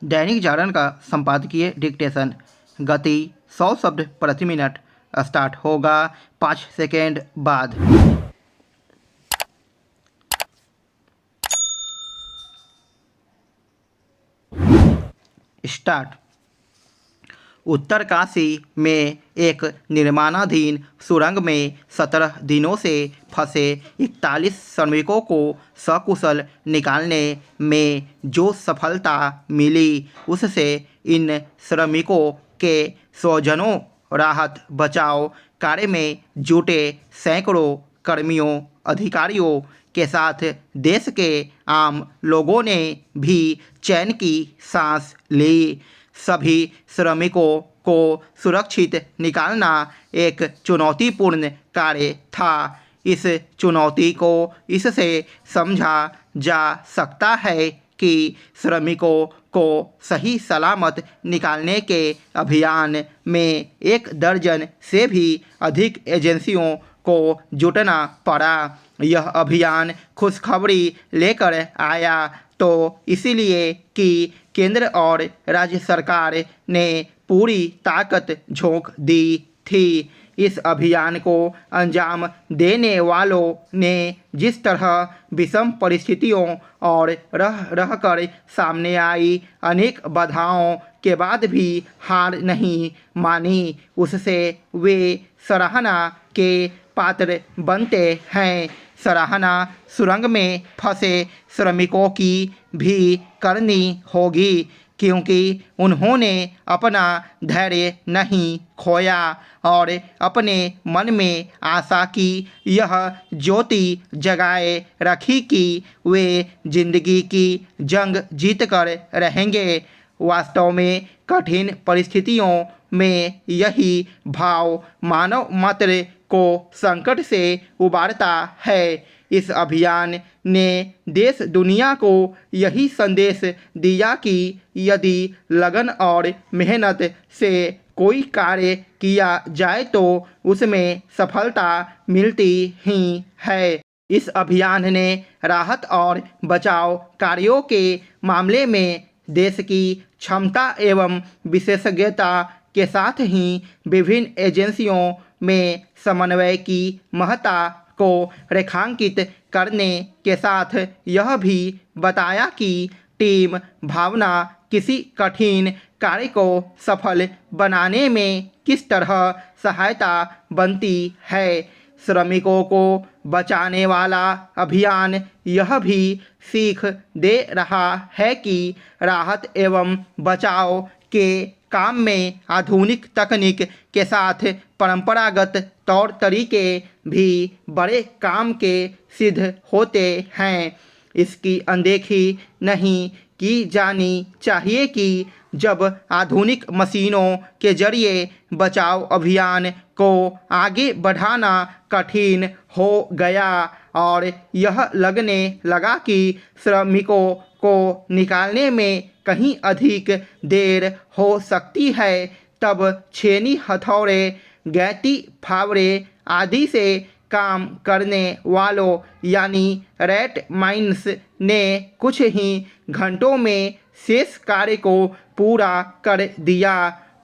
दैनिक जागरण का संपादकीय डिक्टेशन। गति 100 शब्द प्रति मिनट। स्टार्ट होगा 5 सेकेंड बाद। स्टार्ट। उत्तरकाशी में एक निर्माणाधीन सुरंग में 17 दिनों से फंसे 41 श्रमिकों को सकुशल निकालने में जो सफलता मिली उससे इन श्रमिकों के स्वजनों राहत बचाव कार्य में जुटे सैकड़ों कर्मियों अधिकारियों के साथ देश के आम लोगों ने भी चैन की सांस ली। सभी श्रमिकों को सुरक्षित निकालना एक चुनौतीपूर्ण कार्य था। इस चुनौती को इससे समझा जा सकता है कि श्रमिकों को सही सलामत निकालने के अभियान में 1 दर्जन से भी अधिक एजेंसियों को जुटना पड़ा। यह अभियान खुशखबरी लेकर आया तो इसलिए कि केंद्र और राज्य सरकार ने पूरी ताकत झोंक दी थी। इस अभियान को अंजाम देने वालों ने जिस तरह विषम परिस्थितियों और रह कर सामने आई अनेक बाधाओं के बाद भी हार नहीं मानी, उससे वे सराहना के पात्र बनते हैं। सराहना सुरंग में फंसे श्रमिकों की भी करनी होगी, क्योंकि उन्होंने अपना धैर्य नहीं खोया और अपने मन में आशा की यह ज्योति जगाए रखी कि वे जिंदगी की जंग जीतकर रहेंगे। वास्तव में कठिन परिस्थितियों में यही भाव मानव मात्र को संकट से उबारता है। इस अभियान ने देश दुनिया को यही संदेश दिया कि यदि लगन और मेहनत से कोई कार्य किया जाए तो उसमें सफलता मिलती ही है। इस अभियान ने राहत और बचाव कार्यों के मामले में देश की क्षमता एवं विशेषज्ञता के साथ ही विभिन्न एजेंसियों में समन्वय की महत्ता को रेखांकित करने के साथ यह भी बताया कि टीम भावना किसी कठिन कार्य को सफल बनाने में किस तरह सहायता बनती है। श्रमिकों को बचाने वाला अभियान यह भी सीख दे रहा है कि राहत एवं बचाव के काम में आधुनिक तकनीक के साथ परंपरागत तौर तरीके भी बड़े काम के सिद्ध होते हैं। इसकी अनदेखी नहीं की जानी चाहिए कि जब आधुनिक मशीनों के जरिए बचाव अभियान को आगे बढ़ाना कठिन हो गया और यह लगने लगा कि श्रमिकों को निकालने में कहीं अधिक देर हो सकती है, तब छेनी हथौड़े गैती फावड़े आदि से काम करने वालों यानी रैट माइंस ने कुछ ही घंटों में शेष कार्य को पूरा कर दिया।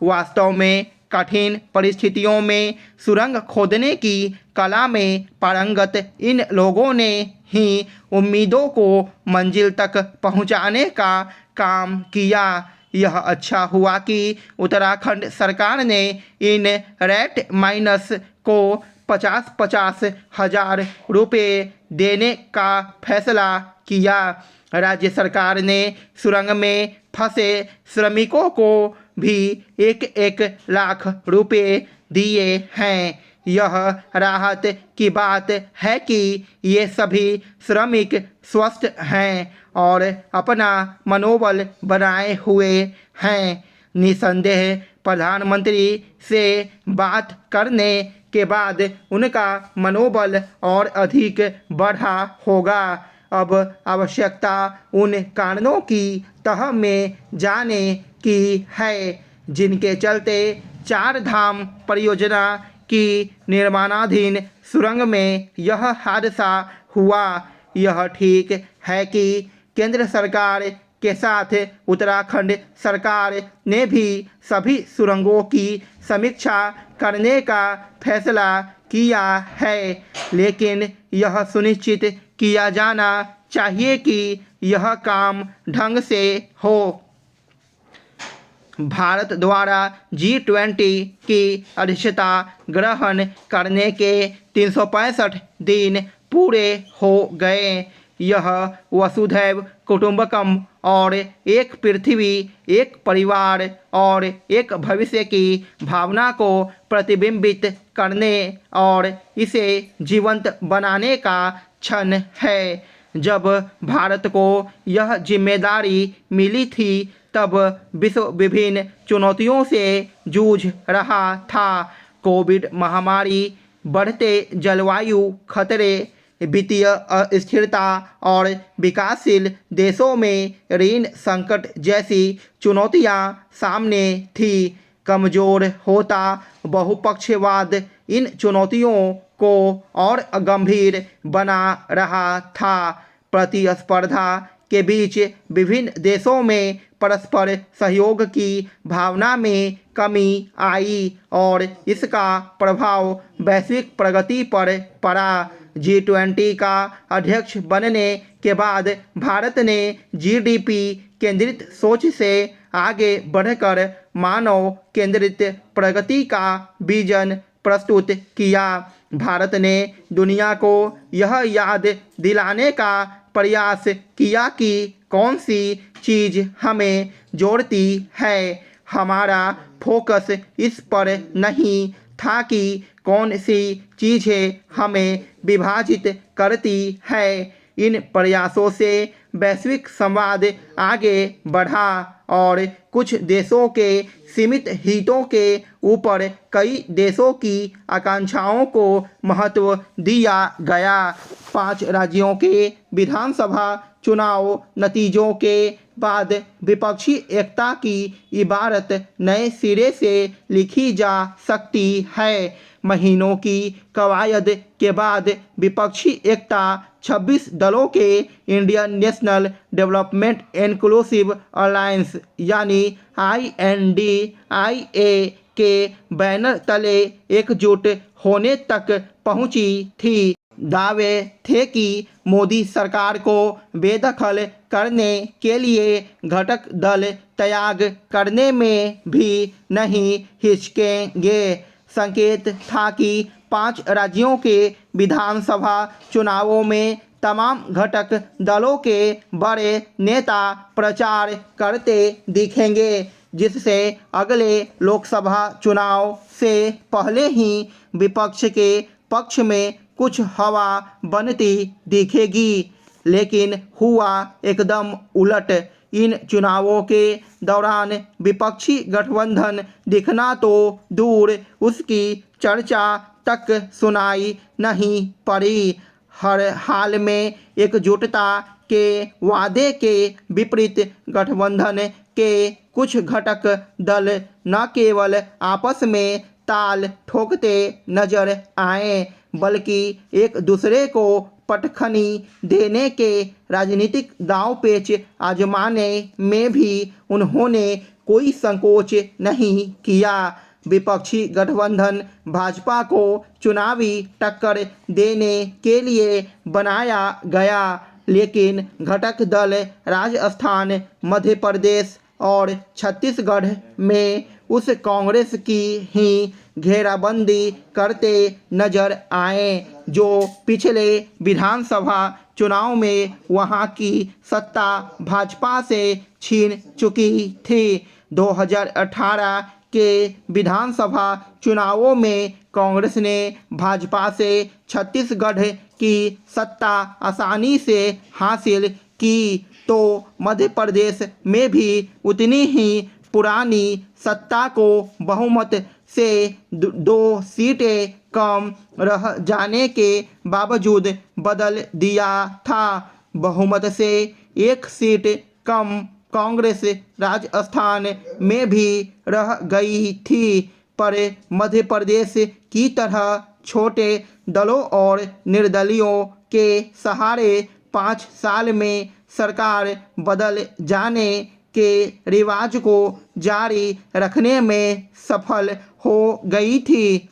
वास्तव में कठिन परिस्थितियों में सुरंग खोदने की कला में पारंगत इन लोगों ने ही उम्मीदों को मंजिल तक पहुंचाने का काम किया। यह अच्छा हुआ कि उत्तराखंड सरकार ने इन रैट माइनस को 50-50 हजार रुपये देने का फैसला किया। राज्य सरकार ने सुरंग में फंसे श्रमिकों को भी 1-1 लाख रुपये दिए हैं। यह राहत की बात है कि ये सभी श्रमिक स्वस्थ हैं और अपना मनोबल बनाए हुए हैं। निसंदेह प्रधानमंत्री से बात करने के बाद उनका मनोबल और अधिक बढ़ा होगा। अब आवश्यकता उन कारणों की तह में जाने की है जिनके चलते 4 धाम परियोजना की निर्माणाधीन सुरंग में यह हादसा हुआ। यह ठीक है कि केंद्र सरकार के साथ उत्तराखंड सरकार ने भी सभी सुरंगों की समीक्षा करने का फैसला किया है, लेकिन यह सुनिश्चित किया जाना चाहिए कि यह काम ढंग से हो। भारत द्वारा G20 की अध्यक्षता ग्रहण करने के 365 दिन पूरे हो गए। यह वसुधैव कुटुंबकम और एक पृथ्वी, एक परिवार और एक भविष्य की भावना को प्रतिबिंबित करने और इसे जीवंत बनाने का क्षण है। जब भारत को यह जिम्मेदारी मिली थी तब विश्व विभिन्न चुनौतियों से जूझ रहा था। कोविड महामारी, बढ़ते जलवायु खतरे, वित्तीय अस्थिरता और विकासशील देशों में ऋण संकट जैसी चुनौतियां सामने थी। कमजोर होता बहुपक्षवाद इन चुनौतियों को और गंभीर बना रहा था। प्रतिस्पर्धा के बीच विभिन्न देशों में परस्पर सहयोग की भावना में कमी आई और इसका प्रभाव वैश्विक प्रगति पर पड़ा। G20 का अध्यक्ष बनने के बाद भारत ने GDP केंद्रित सोच से आगे बढ़कर मानव केंद्रित प्रगति का विजन प्रस्तुत किया। भारत ने दुनिया को यह याद दिलाने का प्रयास किया कि कौन सी चीज़ हमें जोड़ती है। हमारा फोकस इस पर नहीं था कि कौन सी चीज़ें हमें विभाजित करती है। इन प्रयासों से वैश्विक संवाद आगे बढ़ा और कुछ देशों के सीमित हितों के ऊपर कई देशों की आकांक्षाओं को महत्व दिया गया। 5 राज्यों के विधानसभा चुनाव नतीजों के बाद विपक्षी एकता की इबारत नए सिरे से लिखी जा सकती है। महीनों की कवायद के बाद विपक्षी एकता 26 दलों के Indian national development inclusive alliance यानी INDIA के बैनर तले एकजुट होने तक पहुंची थी। दावे थे कि मोदी सरकार को बेदखल करने के लिए घटक दल त्याग करने में भी नहीं हिचकेंगे। संकेत था कि 5 राज्यों के विधानसभा चुनावों में तमाम घटक दलों के बड़े नेता प्रचार करते दिखेंगे, जिससे अगले लोकसभा चुनाव से पहले ही विपक्ष के पक्ष में कुछ हवा बनती दिखेगी। लेकिन हुआ एकदम उलट। इन चुनावों के दौरान विपक्षी गठबंधन दिखना तो दूर, उसकी चर्चा तक सुनाई नहीं पड़ी। हर हाल में एकजुटता के वादे के विपरीत गठबंधन के कुछ घटक दल न केवल आपस में ताल ठोकते नजर आए, बल्कि एक दूसरे को पटखनी देने के राजनीतिक दांवपेच आजमाने में भी उन्होंने कोई संकोच नहीं किया। विपक्षी गठबंधन भाजपा को चुनावी टक्कर देने के लिए बनाया गया, लेकिन घटक दल राजस्थान, मध्य प्रदेश और छत्तीसगढ़ में उस कांग्रेस की ही घेराबंदी करते नजर आए जो पिछले विधानसभा चुनाव में वहां की सत्ता भाजपा से छीन चुकी थी। 2018 के विधानसभा चुनावों में कांग्रेस ने भाजपा से छत्तीसगढ़ की सत्ता आसानी से हासिल की, तो मध्य प्रदेश में भी उतनी ही पुरानी सत्ता को बहुमत से 2 सीटें कम रह जाने के बावजूद बदल दिया था। बहुमत से 1 सीट कम कांग्रेस राजस्थान में भी रह गई थी, पर मध्य प्रदेश की तरह छोटे दलों और निर्दलियों के सहारे 5 साल में सरकार बदल जाने के रिवाज को जारी रखने में सफल हो गई थी।